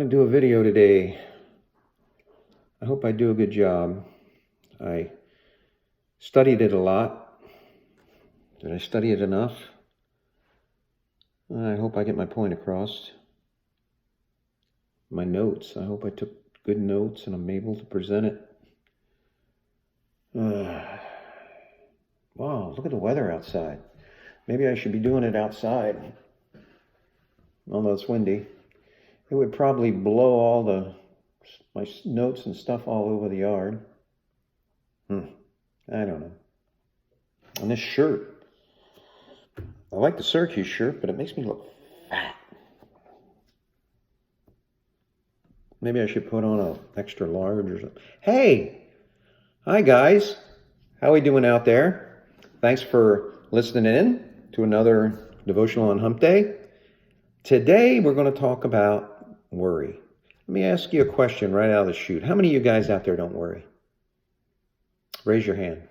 going to do a video today. I hope I do a good job. I studied it a lot. Did I study it enough? I hope I get my point across. My notes. I hope I took good notes and I'm able to present it. Wow, look at the weather outside. Maybe I should be doing it outside. Although it's windy. It would probably blow all my notes and stuff all over the yard. I don't know. And this shirt. I like the Syracuse shirt, but it makes me look fat. Maybe I should put on an extra large or something. Hey! Hi, guys. How are we doing out there? Thanks for listening in to another Devotional on Hump Day. Today, we're going to talk about worry. Let me ask you a question right out of the chute. How many of you guys out there don't worry? Raise your hand.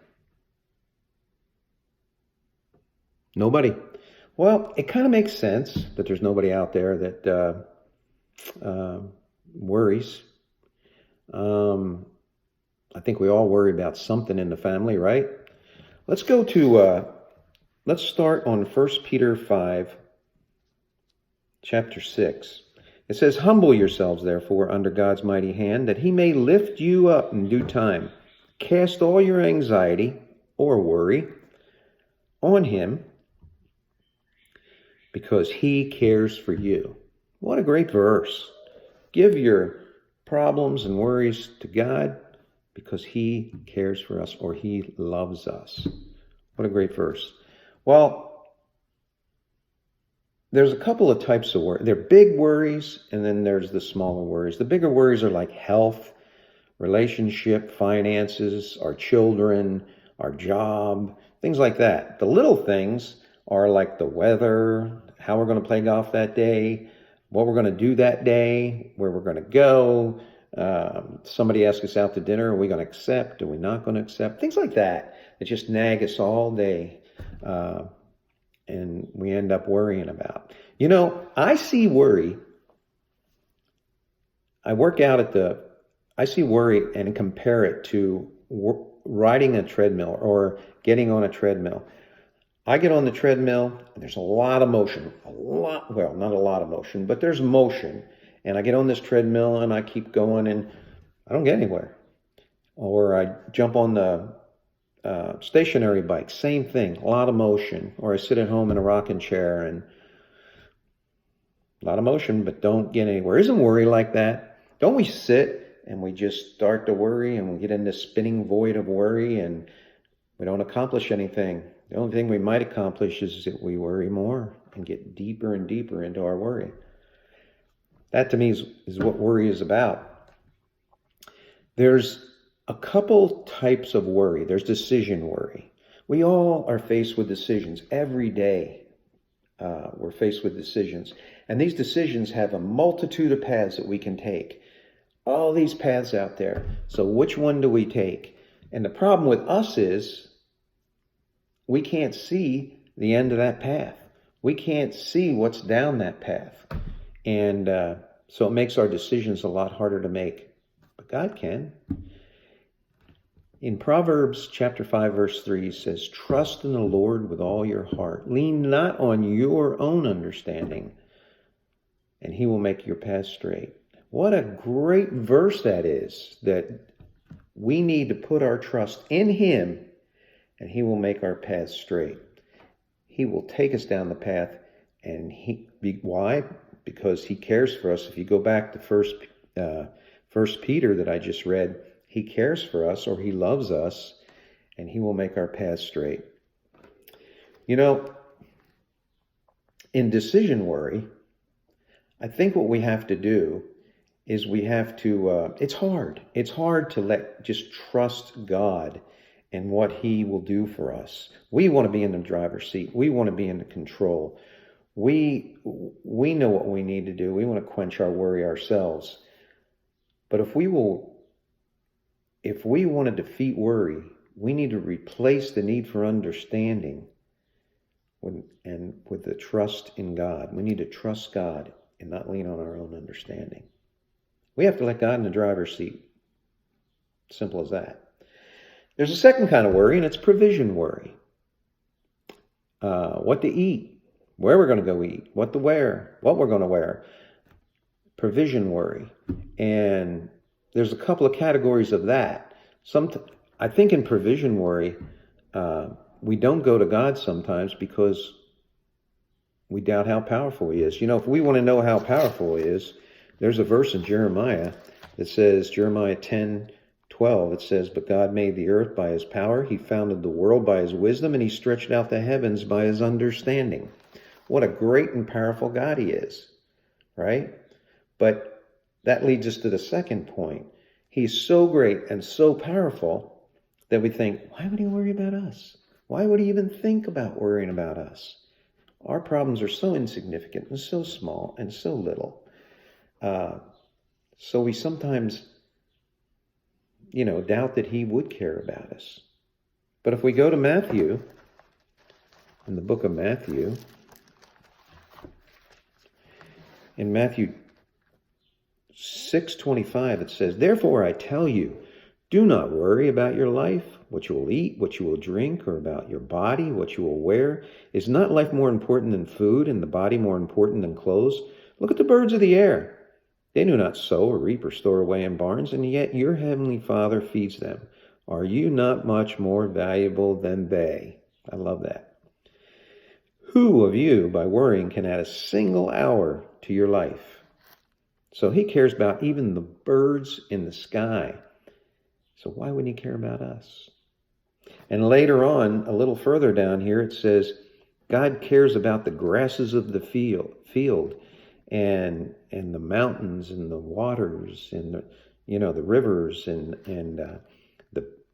Nobody? Well, it kind of makes sense that there's nobody out there that worries. I think we all worry about something in the family, right? Let's start on 1 Peter 5, chapter 6. It says, "Humble yourselves, therefore, under God's mighty hand, that he may lift you up in due time. Cast all your anxiety or worry on him, because he cares for you." What a great verse. Give your problems and worries to God because he cares for us, or he loves us. What a great verse. Well, there's a couple of types of worry. There are big worries, and then there's the smaller worries. The bigger worries are like health, relationship, finances, our children, our job, things like that. The little things are like the weather, how we're going to play golf that day, what we're going to do that day, where we're going to go. Somebody asks us out to dinner, are we going to accept? Are we not going to accept? Things like that just nag us all day. And we end up worrying about. You know, I see worry. I see worry and compare it to riding a treadmill or getting on a treadmill. I get on the treadmill and there's a lot of motion. Not a lot of motion, but there's motion. And I get on this treadmill and I keep going and I don't get anywhere. Or I jump on the stationary bike, same thing, a lot of motion. Or I sit at home in a rocking chair and a lot of motion, but don't get anywhere. Isn't worry like that? Don't we sit and we just start to worry and we get in this spinning void of worry and we don't accomplish anything? The only thing we might accomplish is that we worry more and get deeper and deeper into our worry. That to me is what worry is about. There's a couple types of worry. There's decision worry. We all are faced with decisions every day. We're faced with decisions. And these decisions have a multitude of paths that we can take. All these paths out there. So which one do we take? And the problem with us is we can't see the end of that path. We can't see what's down that path. And so it makes our decisions a lot harder to make. But God can. In Proverbs chapter 5, verse 3 says, "Trust in the Lord with all your heart. Lean not on your own understanding, and he will make your path straight." What a great verse that is, that we need to put our trust in him, and he will make our path straight. He will take us down the path, and why? Because he cares for us. If you go back to First Peter that I just read, he cares for us, or he loves us, and he will make our path straight. You know, in decision worry, I think what we have to do is we have to, it's hard. It's hard to just trust God and what he will do for us. We want to be in the driver's seat. We want to be in the control. We know what we need to do. We want to quench our worry ourselves. But if we want to defeat worry, we need to replace the need for understanding with the trust in God. We need to trust God and not lean on our own understanding. We have to let God in the driver's seat. Simple as that. There's a second kind of worry, and it's provision worry. What to eat, where we're going to go eat, what to wear, what we're going to wear. Provision worry. And there's a couple of categories of that. I think in provision worry, we don't go to God sometimes because we doubt how powerful he is. If we want to know how powerful he is, there's a verse in Jeremiah that says, Jeremiah 10:12, it says, "But God made the earth by his power. He founded the world by his wisdom, and he stretched out the heavens by his understanding." What a great and powerful God he is, right? But that leads us to the second point. He's so great and so powerful that we think, why would he worry about us? Why would he even think about worrying about us? Our problems are so insignificant and so small and so little. So we sometimes, doubt that he would care about us. But if we go to Matthew, in the book of Matthew, in Matthew 6:25, it says, "Therefore I tell you, do not worry about your life, what you will eat, what you will drink, or about your body, what you will wear. Is not life more important than food, and the body more important than clothes? Look at the birds of the air. They do not sow or reap or store away in barns, and yet your heavenly Father feeds them. Are you not much more valuable than they?" I love that. "Who of you, by worrying, can add a single hour to your life?" So he cares about even the birds in the sky. So why wouldn't he care about us? And later on, a little further down here, it says, God cares about the grasses of the field and the mountains and the waters and the rivers and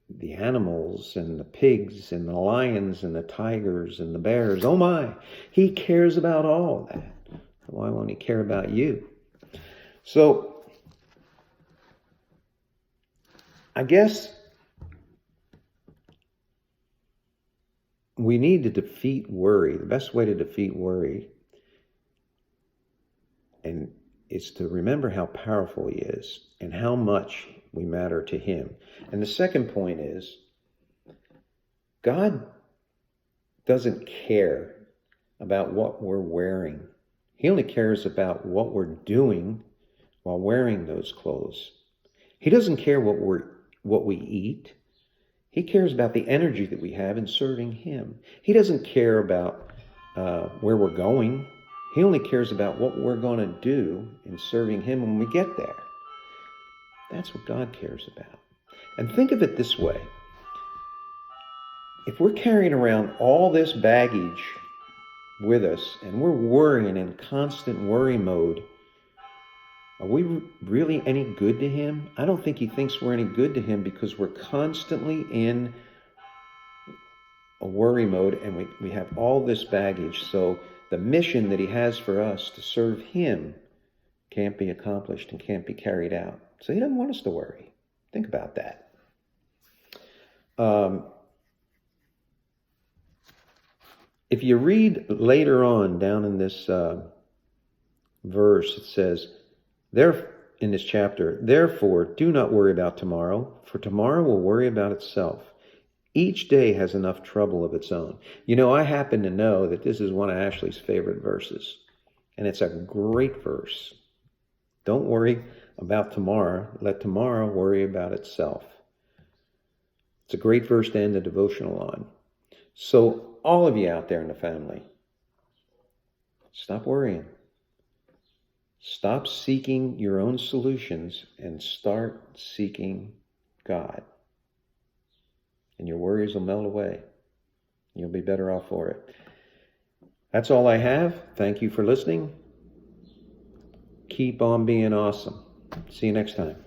the animals and the pigs and the lions and the tigers and the bears. Oh my, he cares about all that. Why won't he care about you? So I guess we need to defeat worry. The best way to defeat worry is to remember how powerful he is and how much we matter to him. And the second point is, God doesn't care about what we're wearing. He only cares about what we're doing while wearing those clothes. He doesn't care what we eat. He cares about the energy that we have in serving him. He doesn't care about where we're going. He only cares about what we're going to do in serving him when we get there. That's what God cares about. And think of it this way. If we're carrying around all this baggage with us and we're worrying in constant worry mode, are we really any good to him? I don't think he thinks we're any good to him because we're constantly in a worry mode and we have all this baggage. So the mission that he has for us to serve him can't be accomplished and can't be carried out. So he doesn't want us to worry. Think about that. If you read later on down in this verse, it says, in this chapter, "Therefore, do not worry about tomorrow, for tomorrow will worry about itself. Each day has enough trouble of its own." I happen to know that this is one of Ashley's favorite verses, and it's a great verse. Don't worry about tomorrow. Let tomorrow worry about itself. It's a great verse to end the devotional on. So all of you out there in the family, stop worrying. Stop seeking your own solutions and start seeking God. And your worries will melt away. You'll be better off for it. That's all I have. Thank you for listening. Keep on being awesome. See you next time.